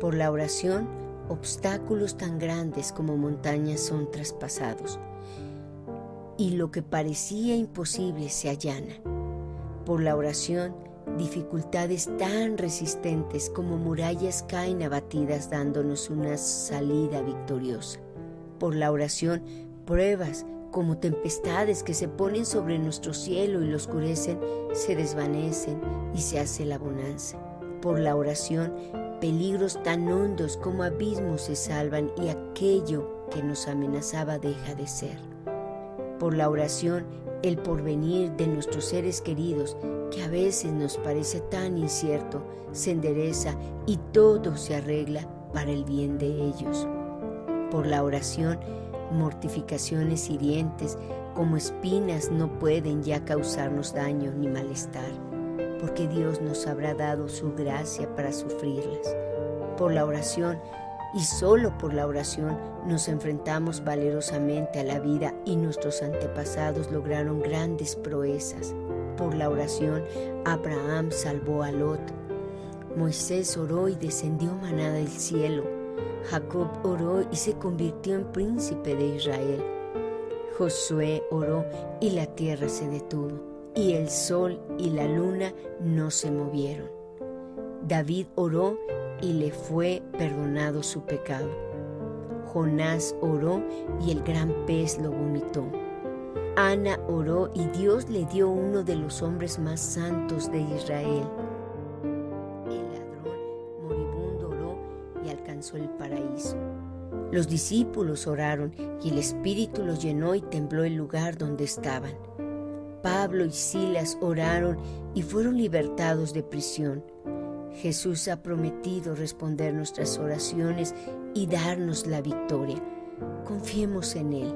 Por la oración, obstáculos tan grandes como montañas son traspasados, y lo que parecía imposible se allana. Por la oración, dificultades tan resistentes como murallas caen abatidas dándonos una salida victoriosa. Por la oración, pruebas como tempestades que se ponen sobre nuestro cielo y lo oscurecen, se desvanecen y se hace la bonanza. Por la oración, peligros tan hondos como abismos se salvan y aquello que nos amenazaba deja de ser. Por la oración, el porvenir de nuestros seres queridos, que a veces nos parece tan incierto, se endereza y todo se arregla para el bien de ellos. Por la oración, mortificaciones hirientes como espinas no pueden ya causarnos daño ni malestar, porque Dios nos habrá dado su gracia para sufrirlas. Por la oración, y solo por la oración, nos enfrentamos valerosamente a la vida y nuestros antepasados lograron grandes proezas. Por la oración, Abraham salvó a Lot. Moisés oró y descendió maná del cielo. Jacob oró y se convirtió en príncipe de Israel. Josué oró y la tierra se detuvo, y el sol y la luna no se movieron. David oró y le fue perdonado su pecado. Jonás oró y el gran pez lo vomitó. Ana oró y Dios le dio uno de los hombres más santos de Israel. El ladrón moribundo oró y alcanzó el paraíso. Los discípulos oraron y el Espíritu los llenó y tembló el lugar donde estaban. Pablo y Silas oraron y fueron libertados de prisión. Jesús ha prometido responder nuestras oraciones y darnos la victoria. Confiemos en Él.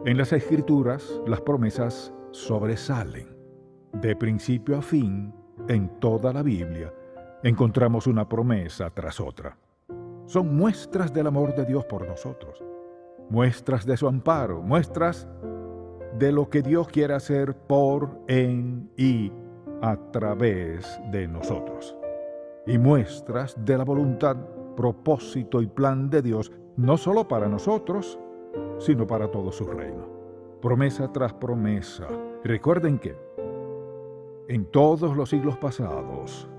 En las Escrituras, las promesas sobresalen. De principio a fin, en toda la Biblia, encontramos una promesa tras otra. Son muestras del amor de Dios por nosotros, muestras de su amparo, muestras de lo que Dios quiere hacer por, en y a través de nosotros, y muestras de la voluntad, propósito y plan de Dios, no solo para nosotros, sino para todo su reino. Promesa tras promesa. Recuerden que en todos los siglos pasados,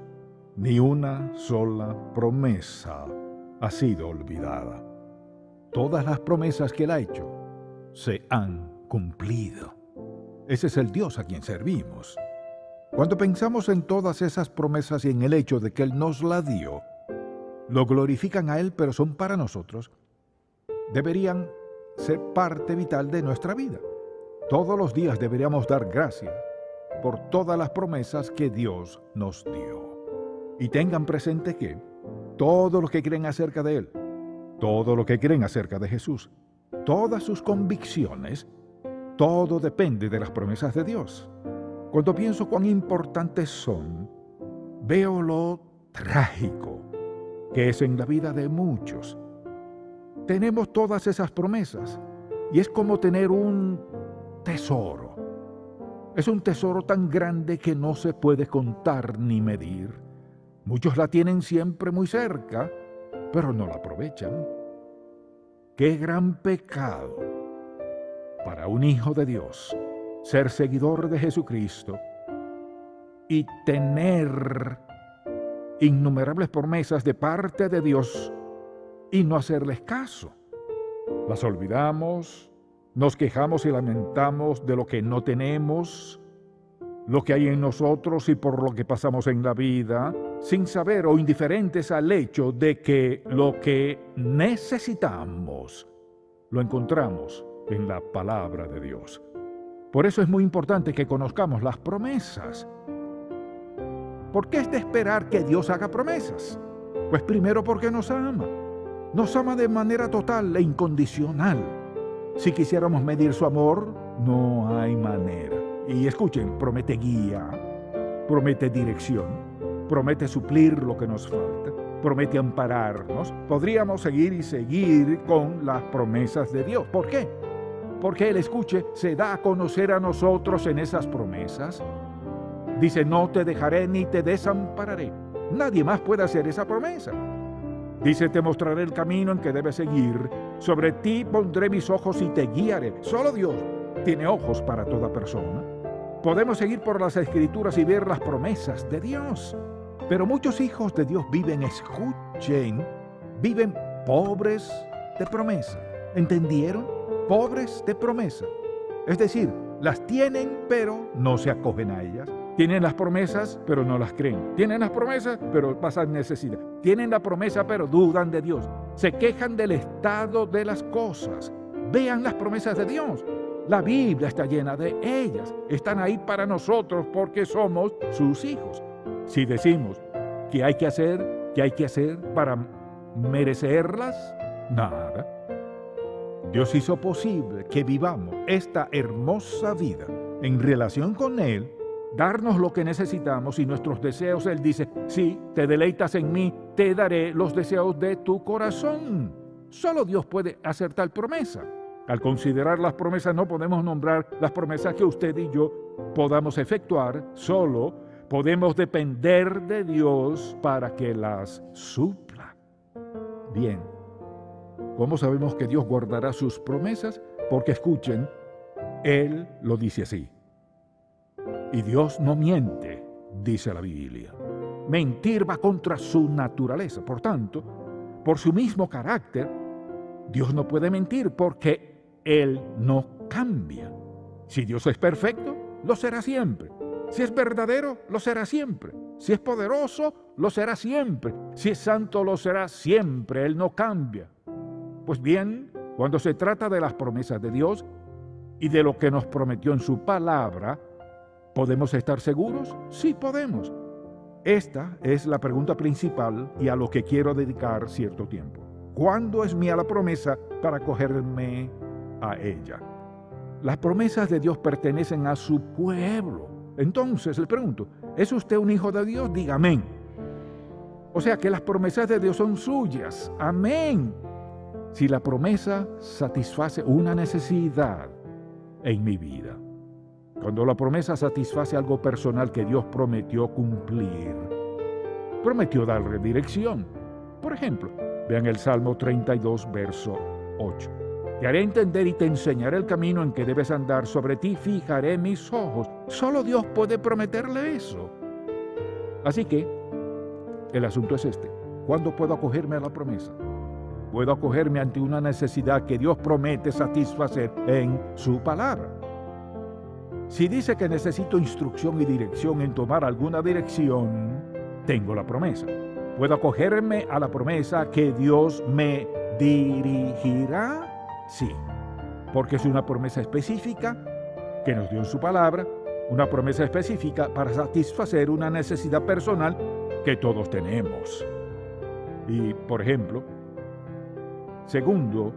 ni una sola promesa ha sido olvidada. Todas las promesas que Él ha hecho se han cumplido. Ese es el Dios a quien servimos. Cuando pensamos en todas esas promesas y en el hecho de que Él nos la dio, lo glorifican a Él, pero son para nosotros, deberían ser parte vital de nuestra vida. Todos los días deberíamos dar gracias por todas las promesas que Dios nos dio. Y tengan presente que todo lo que creen acerca de Él, todo lo que creen acerca de Jesús, todas sus convicciones, todo depende de las promesas de Dios. Cuando pienso cuán importantes son, veo lo trágico que es en la vida de muchos. Tenemos todas esas promesas y es como tener un tesoro. Es un tesoro tan grande que no se puede contar ni medir. Muchos la tienen siempre muy cerca, pero no la aprovechan. ¡Qué gran pecado para un hijo de Dios ser seguidor de Jesucristo y tener innumerables promesas de parte de Dios y no hacerles caso! Las olvidamos, nos quejamos y lamentamos de lo que no tenemos, lo que hay en nosotros y por lo que pasamos en la vida, sin saber o indiferentes al hecho de que lo que necesitamos lo encontramos en la palabra de Dios. Por eso es muy importante que conozcamos las promesas. ¿Por qué es de esperar que Dios haga promesas? Pues primero porque nos ama. Nos ama de manera total e incondicional. Si quisiéramos medir su amor, no hay manera. Y escuchen, promete guía, promete dirección, promete suplir lo que nos falta, promete ampararnos. Podríamos seguir y seguir con las promesas de Dios. ¿Por qué? Porque Él, escuche, se da a conocer a nosotros en esas promesas. Dice, no te dejaré ni te desampararé. Nadie más puede hacer esa promesa. Dice, te mostraré el camino en que debes seguir. Sobre ti pondré mis ojos y te guiaré. Solo Dios tiene ojos para toda persona. Podemos seguir por las Escrituras y ver las promesas de Dios. Pero muchos hijos de Dios viven, escuchen, viven pobres de promesa. ¿Entendieron? Pobres de promesa. Es decir, las tienen, pero no se acogen a ellas. Tienen las promesas, pero no las creen. Tienen las promesas, pero pasan necesidad. Tienen la promesa, pero dudan de Dios. Se quejan del estado de las cosas. Vean las promesas de Dios. La Biblia está llena de ellas. Están ahí para nosotros porque somos sus hijos. Si decimos que hay que hacer para merecerlas, nada. Dios hizo posible que vivamos esta hermosa vida en relación con Él, darnos lo que necesitamos y nuestros deseos. Él dice, si te deleitas en mí, te daré los deseos de tu corazón. Solo Dios puede hacer tal promesa. Al considerar las promesas, no podemos nombrar las promesas que usted y yo podamos efectuar. Solo podemos depender de Dios para que las supla. Bien, ¿cómo sabemos que Dios guardará sus promesas? Porque escuchen, Él lo dice así. Y Dios no miente, dice la Biblia. Mentir va contra su naturaleza. Por tanto, por su mismo carácter, Dios no puede mentir porque Él no cambia. Si Dios es perfecto, lo será siempre. Si es verdadero, lo será siempre. Si es poderoso, lo será siempre. Si es santo, lo será siempre. Él no cambia. Pues bien, cuando se trata de las promesas de Dios y de lo que nos prometió en su palabra, ¿podemos estar seguros? Sí, podemos. Esta es la pregunta principal y a lo que quiero dedicar cierto tiempo. ¿Cuándo es mía la promesa para acogerme a ella? Las promesas de Dios pertenecen a su pueblo. Entonces le pregunto, ¿es usted un hijo de Dios? Diga amén. O sea que las promesas de Dios son suyas. Amén. Si la promesa satisface una necesidad en mi vida, cuando la promesa satisface algo personal que Dios prometió cumplir, prometió darle dirección. Por ejemplo, vean el Salmo 32, verso 8. Te haré entender y te enseñaré el camino en que debes andar. Sobre ti fijaré mis ojos. Solo Dios puede prometerle eso. Así que, el asunto es este. ¿Cuándo puedo acogerme a la promesa? Puedo acogerme ante una necesidad que Dios promete satisfacer en su palabra. Si dice que necesito instrucción y dirección en tomar alguna dirección, tengo la promesa. Puedo acogerme a la promesa que Dios me dirigirá. Sí, porque es una promesa específica que nos dio en su palabra, una promesa específica para satisfacer una necesidad personal que todos tenemos. Y, por ejemplo, segundo,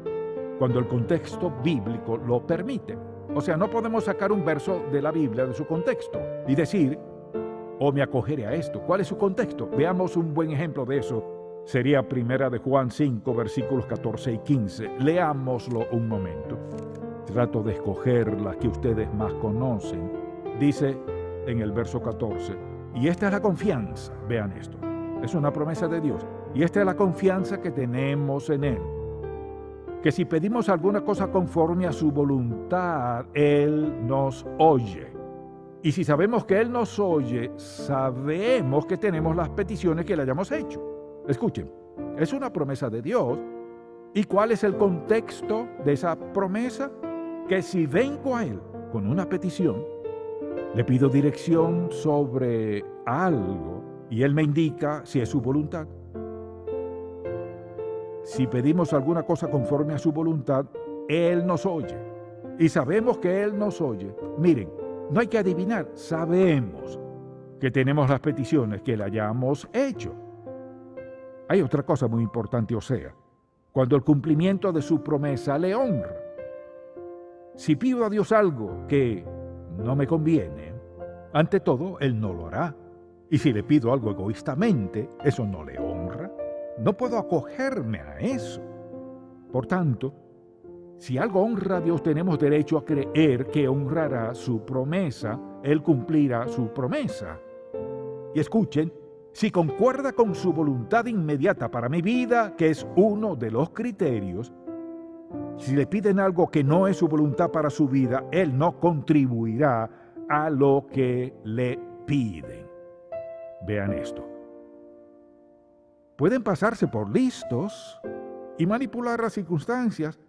cuando el contexto bíblico lo permite. O sea, no podemos sacar un verso de la Biblia de su contexto y decir, me acogeré a esto. ¿Cuál es su contexto? Veamos un buen ejemplo de eso. Sería Primera de Juan 5, versículos 14 y 15. Leámoslo un momento. Trato de escoger las que ustedes más conocen. Dice en el verso 14, y esta es la confianza. Vean esto. Es una promesa de Dios. Y esta es la confianza que tenemos en Él. Que si pedimos alguna cosa conforme a su voluntad, Él nos oye. Y si sabemos que Él nos oye, sabemos que tenemos las peticiones que le hayamos hecho. Escuchen, es una promesa de Dios. ¿Y cuál es el contexto de esa promesa? Que si vengo a Él con una petición, le pido dirección sobre algo y Él me indica si es su voluntad. Si pedimos alguna cosa conforme a su voluntad, Él nos oye. Y sabemos que Él nos oye. Miren, no hay que adivinar, sabemos que tenemos las peticiones que le hayamos hecho. Hay otra cosa muy importante, o sea, cuando el cumplimiento de su promesa le honra. Si pido a Dios algo que no me conviene, ante todo, Él no lo hará. Y si le pido algo egoístamente, eso no le honra. no puedo acogerme a eso. Por tanto, si algo honra a Dios, tenemos derecho a creer que honrará su promesa. Él cumplirá su promesa. Y escuchen, si concuerda con su voluntad inmediata para mi vida, que es uno de los criterios, si le piden algo que no es su voluntad para su vida, Él no contribuirá a lo que le piden. Vean esto. Pueden pasarse por listos y manipular las circunstancias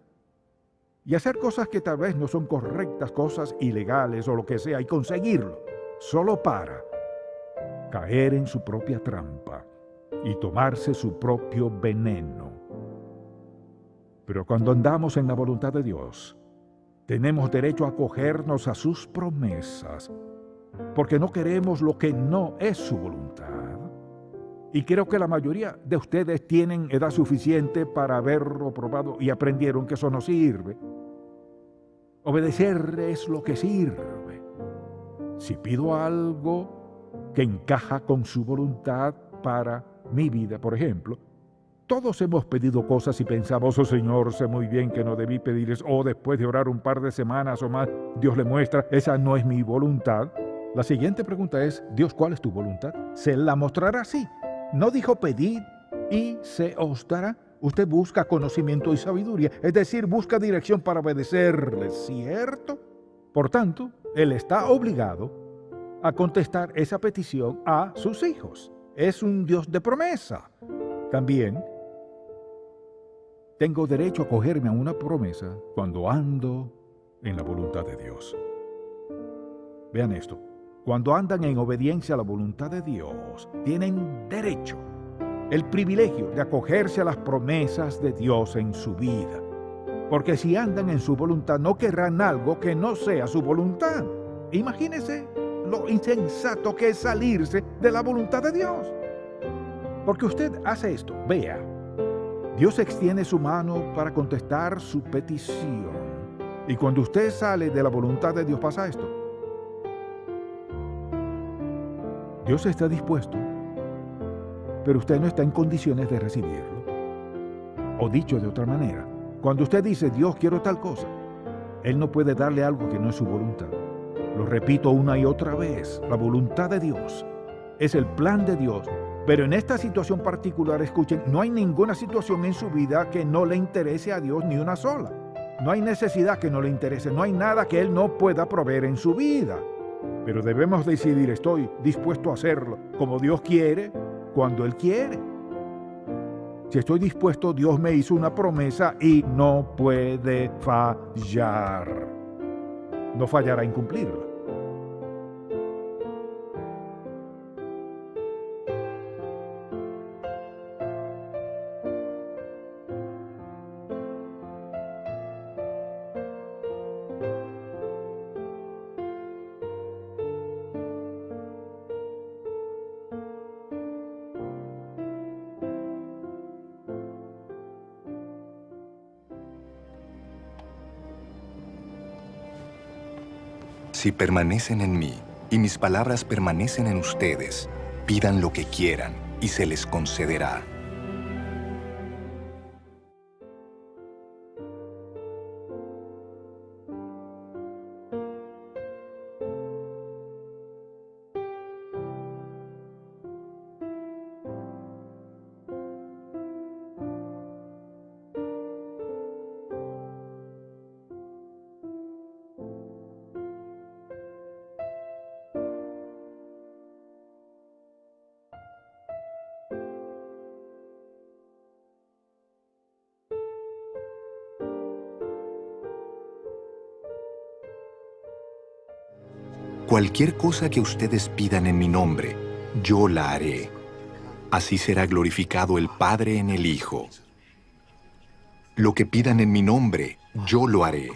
y hacer cosas que tal vez no son correctas, cosas ilegales o lo que sea, y conseguirlo, solo para caer en su propia trampa y tomarse su propio veneno. Pero cuando andamos en la voluntad de Dios, tenemos derecho a acogernos a sus promesas, porque no queremos lo que no es su voluntad. Y creo que la mayoría de ustedes tienen edad suficiente para haberlo probado y aprendieron que eso no sirve. Obedecer es lo que sirve. Si pido algo que encaja con su voluntad para mi vida, por ejemplo, todos hemos pedido cosas y pensamos, oh Señor, sé muy bien que no debí pedir eso, o después de orar un par de semanas o más, Dios le muestra, esa no es mi voluntad. La siguiente pregunta es, Dios, ¿cuál es tu voluntad? Se la mostrará así. No dijo pedid y se os dará. Usted busca conocimiento y sabiduría, es decir, busca dirección para obedecerle, ¿cierto? Por tanto, Él está obligado a contestar esa petición a sus hijos. Es un Dios de promesa. También tengo derecho a acogerme a una promesa cuando ando en la voluntad de Dios. Vean esto. Cuando andan en obediencia a la voluntad de Dios, tienen derecho, el privilegio de acogerse a las promesas de Dios en su vida. Porque si andan en su voluntad, no querrán algo que no sea su voluntad. Imagínense lo insensato que es salirse de la voluntad de Dios. Porque usted hace esto, vea. Dios extiende su mano para contestar su petición. Y cuando usted sale de la voluntad de Dios, pasa esto. Dios está dispuesto, pero usted no está en condiciones de recibirlo. O dicho de otra manera, cuando usted dice, Dios, quiero tal cosa, Él no puede darle algo que no es su voluntad. Lo repito una y otra vez, la voluntad de Dios es el plan de Dios. Pero en esta situación particular, escuchen, no hay ninguna situación en su vida que no le interese a Dios, ni una sola. No hay necesidad que no le interese, no hay nada que Él no pueda proveer en su vida. Pero debemos decidir, estoy dispuesto a hacerlo como Dios quiere, cuando Él quiere. Si estoy dispuesto, Dios me hizo una promesa y no puede fallar. No fallará en cumplirla. Si permanecen en mí y mis palabras permanecen en ustedes, pidan lo que quieran y se les concederá. Cualquier cosa que ustedes pidan en mi nombre, yo la haré. Así será glorificado el Padre en el Hijo. Lo que pidan en mi nombre, yo lo haré.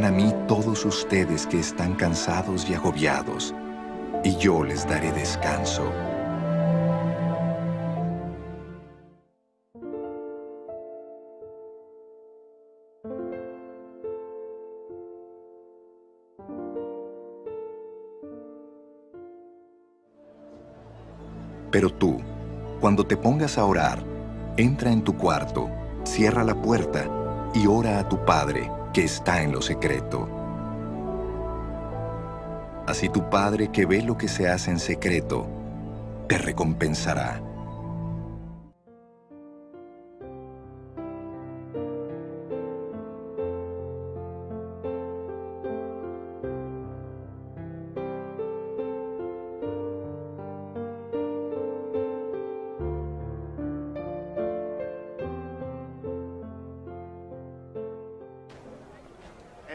Vengan a mí todos ustedes que están cansados y agobiados, y yo les daré descanso. Pero tú, cuando te pongas a orar, entra en tu cuarto, cierra la puerta y ora a tu Padre que está en lo secreto. Así tu Padre que ve lo que se hace en secreto, te recompensará.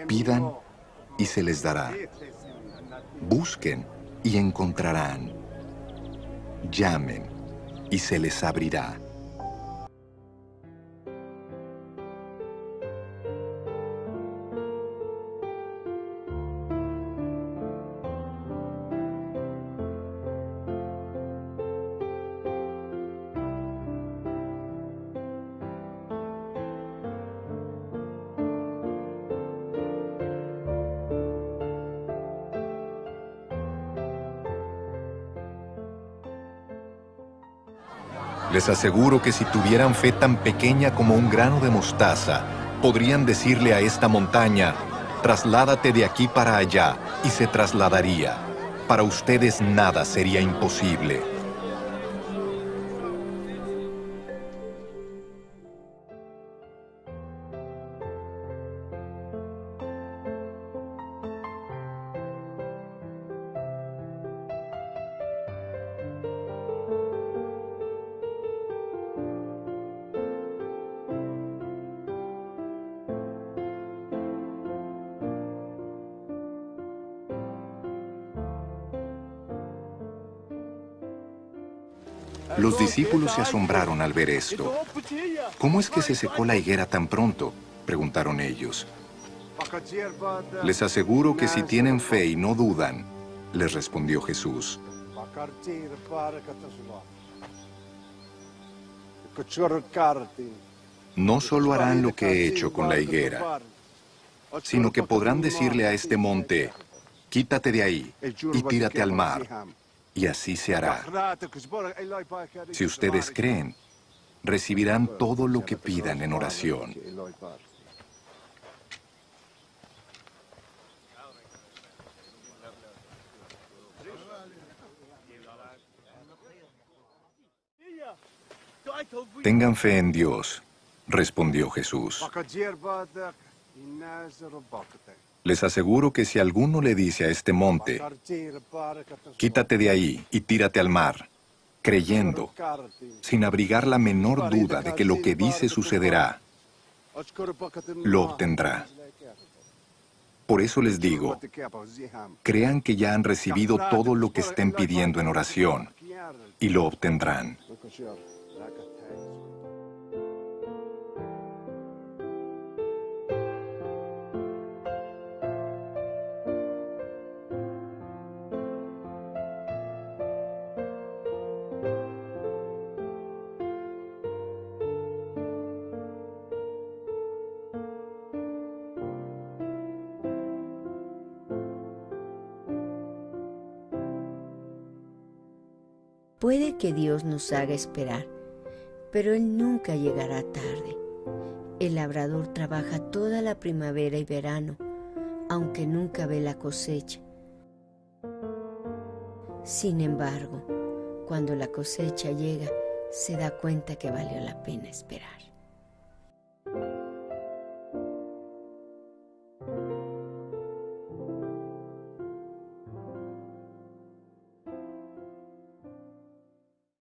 Pidan y se les dará. Busquen y encontrarán. Llamen y se les abrirá. Les aseguro que si tuvieran fe tan pequeña como un grano de mostaza, podrían decirle a esta montaña, trasládate de aquí para allá, y se trasladaría. Para ustedes nada sería imposible. Los discípulos se asombraron al ver esto. ¿Cómo es que se secó la higuera tan pronto?, preguntaron ellos. Les aseguro que si tienen fe y no dudan, les respondió Jesús. No solo harán lo que he hecho con la higuera, sino que podrán decirle a este monte, quítate de ahí y tírate al mar. Y así se hará. Si ustedes creen, recibirán todo lo que pidan en oración. Tengan fe en Dios, respondió Jesús. Les aseguro que si alguno le dice a este monte, quítate de ahí y tírate al mar, creyendo, sin abrigar la menor duda de que lo que dice sucederá, lo obtendrá. Por eso les digo, crean que ya han recibido todo lo que estén pidiendo en oración, y lo obtendrán. Puede que Dios nos haga esperar, pero Él nunca llegará tarde. El labrador trabaja toda la primavera y verano, aunque nunca ve la cosecha. Sin embargo, cuando la cosecha llega, se da cuenta que valió la pena esperar.